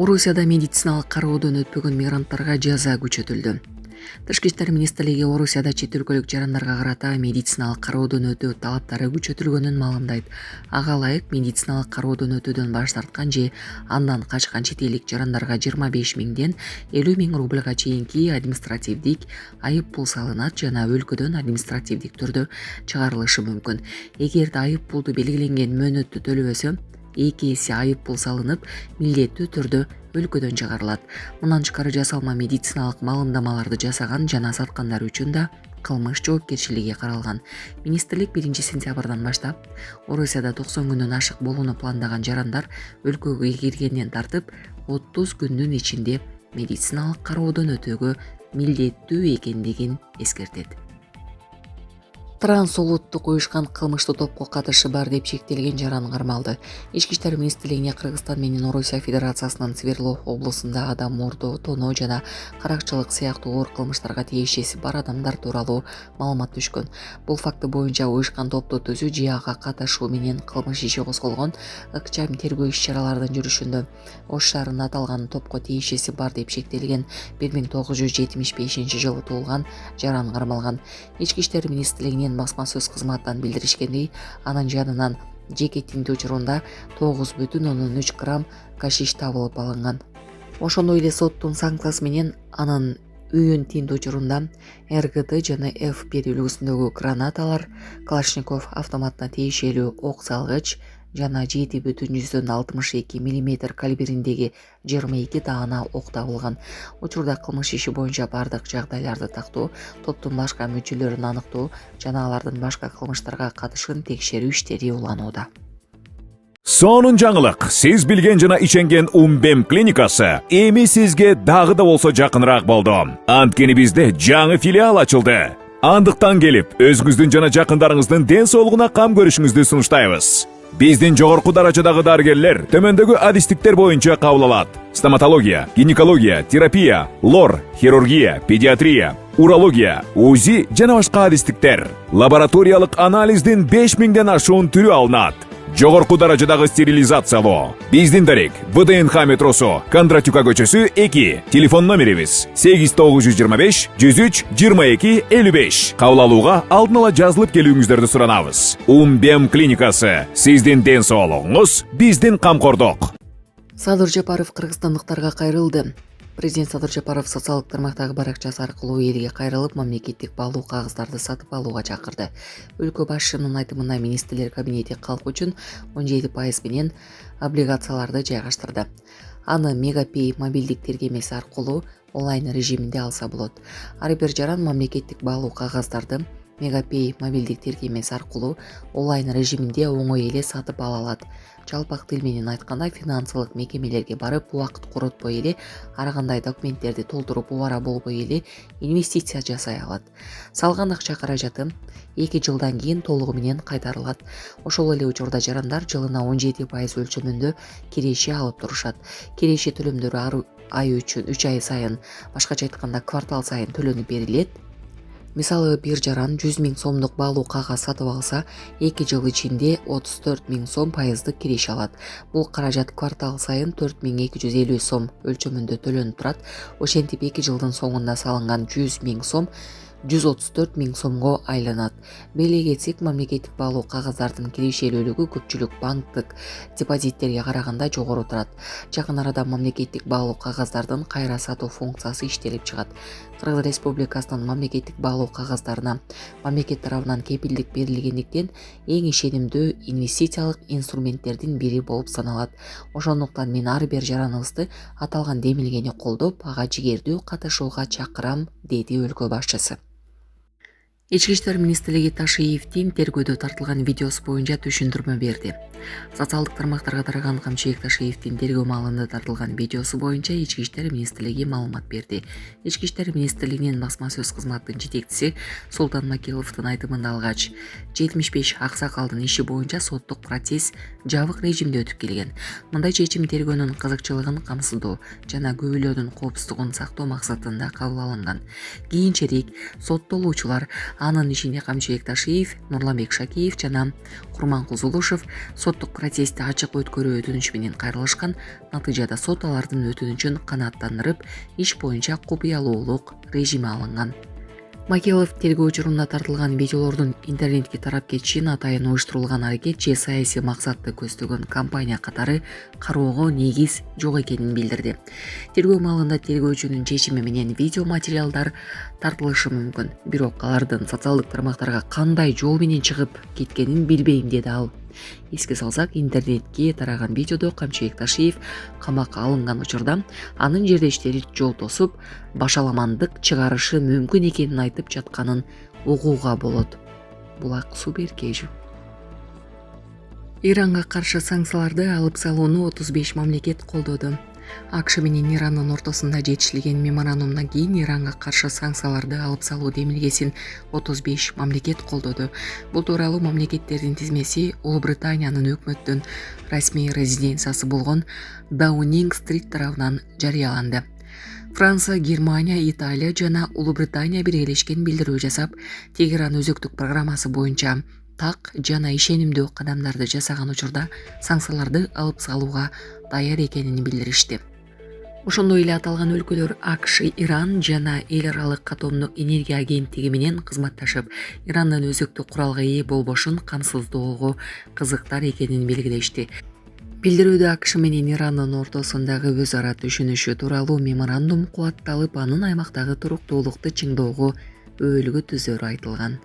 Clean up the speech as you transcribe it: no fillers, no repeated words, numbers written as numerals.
Орусияда медициналык кароодон өтпөгөн мигранттарга жаза күчөтүлдү. Тышкы иштер министрлиги Орусияда чет өлкөлүк жарандарга карата медициналык кароодон өтүү талаптары күчөтүлгөнүн маалымдайт. Ага ылайык медициналык кароодон өтүүдөн баш тарткан же андан качкан чет элдик жарандарга 25 миңден 50 миң рубльга чейинки административдик айып пул салынат жана өлкөдөн административдик түрдө чыгарылышы мүмкүн. Эгерде айып пулду белгиленген мөөнөттө төлөбөсө 2 эсе айып пул салынып, милдеттүү түрдө өлкөдөн чыгарылат. Мындан тышкары жасалма медициналык маалымдамаларды жасаган жана саткандар үчүн да кылмыш жоопкерчилиги каралган. Министрлик 1 сентябрдан баштап Орусияда 90 күндөн ашык болууну пландаган жарандар өлкөгө киргенден тартып 30 күндүн ичинде медициналык кароодон өтүүгө милдеттүү экендигин эскертет. Трансулуттук уюшкан кылмыштуу топко катышы бар деп чектелген жаран кармалды. Ички иштер министрлигине Кыргызстан менен Орусия Федерациясынын Свердлов облусунда адам мурдоо, тоноо жана каракчылык сыяктуу оор кылмыштарга тиешеси бар адамдар тууралуу маалымат түшкөн. Бул факты боюнча уюшкан топту түзүү же ага катышуу менен кылмыш иши козголгон. Ыкчам тергөө иш-чаралардын жүрүшүндө Ош шаарында аталган топко тиешеси бар деп чектелген 1975-жылы туулган жаран кармалган. Ички иштер министрлигинин басма сөз кызматынан билдиришкендей, анын жанынан жеке тинтүү учурунда 9,3 грамм гашиш табылып алынган. Ошондой эле соттун санкциясы менен анын үйүн тинтүү учурунда РГД жана F1 үлгүсүндөгү гранаталар, Калашников автоматына тиешелүү ок салгыч жана 7,62 мм калибриндеги 22 даана ок табылган. Учурда кылмыш иши боюнча бардык жагдайларды тактоо, топтун башка мүчөлөрүн аныктоо жана алардын башка кылмыштарга катышын текшерүү иштери уланууда. Сонун жаңылык. Сиз билген жана ишенген Умбем клиникасы эми сизге дагы да болсо жакыныраак болду. Анткени бизде жаңы филиал ачылды. Андыктан келип, өзүңүздүн жана жакындарыңыздын ден соолугуна кам көрүшүңүздү сунуштайбыз. Биздин жогорку даражадагы дарыгерлер төмөндөгү адистиктер боюнча кабыл алат: стоматология, гинекология, терапия, лор, хирургия, педиатрия, урология, УЗИ жана башка адистиктер. Лабораториялык анализдин 5000ден ашуун түрү алынат. Жогорку даражадагы стерилизациялоо. Биздин дарек ВДНХ метросу, Кондратюка көчөсү 2. Телефон номерибиз 8925 103 22 55. Кабыл алууга алдын ала жазылып келүүңүздөрдү суранабыз. Умбем клиникасы. Сиздин ден соолугуңуз, биздин камкордук. Садыр Жапаров кыргызстандыктарга кайрылды. Президент Садыр Жапаров социалдык тармактагы баракчасы аркылуу элге кайрылып, мамлекеттик баалуу кагыздарды сатып алууга чакырды. Өлкө башчынын айтымында министрлер кабинети калк үчүн 17% менен облигацияларды жайгаштырды. Аны Мегапей мобилдик тергемеси аркылуу онлайн режиминде алса болот. Ар бир жаран мамлекеттик баалуу кагаздарды Мегапей мобилдик тергемеси аркылуу онлайн режиминде оңой эле сатып ала алат. Жалпак тил менен айтканда, финансылык мекемелерге барып, убакыт коротпой эле, ар кандай документтерди толтуруп убара болбой эле инвестиция жасай алат. Салган акча каражаты 2 жылдан кийин толугу менен кайтарылат. Ошол эле учурда жарандар жылына 17% өлчөмүндө киреши алып турушат. Киреши төлөмдөрү ар ай үчүн 3 ай сайын, башкача айтканда квартал сайын төлөнүп берилет. Мисалы, бир жаран 100 миң сомдук баалуу кагаз сатып алса, 2 жыл ичинде 34 миң сом пайыздык киреш алат. Бул каражат квартал сайын 4250 сом өлчөмүндө төлөнүп турат. Ошентип 2 жылдын соңунда салынган 100 миң сом 134 миң сомго айланат. Беле кетсек, мамлекеттик баалуу кагаздардын кирешелүүлүгү көпчүлүк банктык депозиттерге караганда жогору турат. Жакын арада мамлекеттик баалуу кагаздардын кайра сатуу функциясы иштелип чыгат. Кыргыз Республикасынын мамлекеттик баалуу кагаздарына мамлекет тарабынан кепилдик берилгендиктен эң ишенимдүү инвестициялык инструменттердин бири болуп саналат. Ошондуктан мен ар бир жараныбызды аталган демилгени колдоп, ага жигердүү катышууга чакырам, деди өлкө башчысы. Ички иштер министрлиги Ташиевдин тергөөдө тартылган видеосу боюнча түшүндүрмө берди. Социалдык тармактарга тараган Камчыбек Ташиевдин тергөө маалында тартылган видеосу боюнча Ички иштер министрлиги маалымат берди. Ички иштер министрлигинин басма сөз кызматынын жетекчиси Султан Макиловдун айтымында алгач 75 аксакалдын иши боюнча соттук процесс жабык режимде өтүп келген. Мындай чечим тергөөнүн кызыкчылыгын камсыздоо жана көбүлөрдүн коопсуздугун сактоо максатында кабыл алынган. Кийинчерээк соттолуучулар Анын ичинде Камчыбек Ташиев, Нурламбек Шакиев жана Курманкул Зулушев соттук процессти ачык өткөрүү өтүнүчү менен кайрылышкан. Натыйжада сот алардын өтүнүчүн канааттандырып, иш боюнча купуялуулук режими алынган. Макелов тергөө учурунда тартылган видеолордун интернетке тарап кетишин атайын уюштурулган аракет же саясий максатты көздөгөн компания катары кароого негиз жок экенин билдирди. Тергөө маалында тергөөчүнүн чечими менен видео материалдар тартылышы мүмкүн. Бирок алардын социалдык тармактарга кандай жол менен чыгып кеткенин билбейм, деди ал. Эске салсак, интернетке тараган видеодо Камчыбек Ташиев камакка алынган учурда анын жердештери жол тосуп, башаламандык чыгарышы мүмкүн экенин айтып жатканын угууга болот. Булак Суберкежев. Иранга каршы санкцияларды алып салууну 35 мамлекет колдоду. АКШ менен Ирандын ортосунда жетишилген меморандумдан кийин Иранга каршы санкцияларды алып салуу демилгесин 35 мамлекет колдоду. Бул тууралуу мамлекеттердин тизмеси Улуу Британиянын өкмөттүн расмий резиденциясы болгон Даунинг-стрит тарабынан жарыяланды. Франция, Германия, Италия жана Улуу Британия биргелешкен билдирүү жасап, Тегеран өзөктүк программасы боюнча так жана ишенимдүү кадамдарды жасаган учурда санкцияларды алып салууга даяр экенин билдиришти. Ошондой эле аталган өлкөлөр АКШ, Иран жана эл аралык атомдук энергия агенттиги менен кызматташып, Ирандын өзөктүк куралга ээ болбошун камсыздоого кызыктар экенин белгилешти. Билдирүүдө АКШ менен Ирандын ортосундагы өз ара түшүнүшү тууралуу меморандум кубатталып, анын аймактагы туруктуулукту чыңдоого өбөлгө түзөрү айтылган.